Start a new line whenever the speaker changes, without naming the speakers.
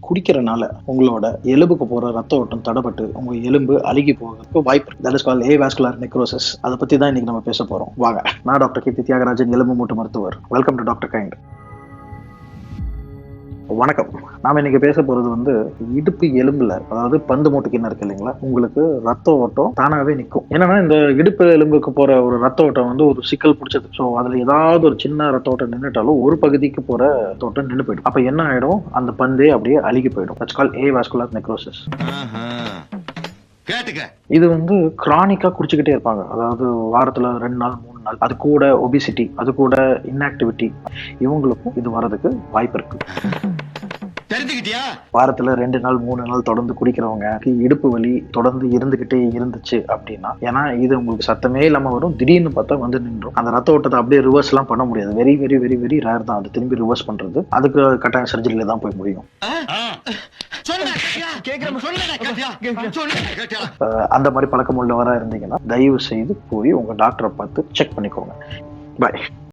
குடிக்கிறனால உங்களோட எலும்புக்கு போற ரத்த ஓட்டம் தடப்பட்டு உங்க எலும்பு அழுகி போகிறதுக்கு வாய்ப்பு இருக்கு. That is called avascular necrosis. அதை பத்தி தான் இன்னைக்கு நம்ம பேச போறோம். வாங்க, நான் டாக்டர் கீர்த்தி தியாகராஜன், எலும்பு மூட்டு மருத்துவர். Welcome to doctor kind. வணக்கம். நாம இன்னைக்கு பேச போறது இடுப்பு எலும்புல, அதாவது பந்து மூட்டுக்கு என்ன இருக்கு இல்லைங்களா, உங்களுக்கு ரத்த ஓட்டம் தானாவே நிற்கும். என்னன்னா, இந்த இடுப்பு எலும்புக்கு போற ஒரு ரத்த ஓட்டம் ஒரு சிக்கல் பிடிச்சது. ஸோ அதுல ஏதாவது ஒரு சின்ன ரத்த ஓட்டம் நின்றுட்டாலும் ஒரு பகுதிக்கு போற ரத்த ஓட்டம் நின்று போயிடும். அப்ப என்ன ஆயிடும், அந்த பந்தே அப்படியே அழுகி போயிடும். That's called avascular necrosis. இது கிரானிக்கா குடிச்சுக்கிட்டே இருப்பாங்க. அதாவது வாரத்துல 2 நாள் 3 நாள், அது கூட ஒபிசிட்டி, அது கூட இன்ஆக்டிவிட்டி, இவங்களுக்கும் இது வர்றதுக்கு வாய்ப்பு இருக்கு. வாரத்துல 2 நாள் 3 நாள் தொடர்ந்து குடிக்கிறவங்க இடுப்பு வலி தொடர்ந்து இருந்துகிட்டே இருந்துச்சு அப்படின்னா, ஏன்னா இது உங்களுக்கு சத்தமே இல்லாம வரும், திடீர்னு பார்த்தா நின்றும். அந்த ரத்த ஓட்டத்தை அப்படியே ரிவர்ஸ் எல்லாம் பண்ண முடியாது. Very very very very rare தான் அது திரும்பி ரிவர்ஸ் பண்றது. அதுக்கு கட்டாய சர்ஜரியில தான் போய் முடியும். அந்த மாதிரி பழக்கம் உள்ளவரா இருந்தீங்கன்னா தயவு செய்து போய் உங்க டாக்டரை பார்த்து செக் பண்ணிக்கோங்க. பாய்.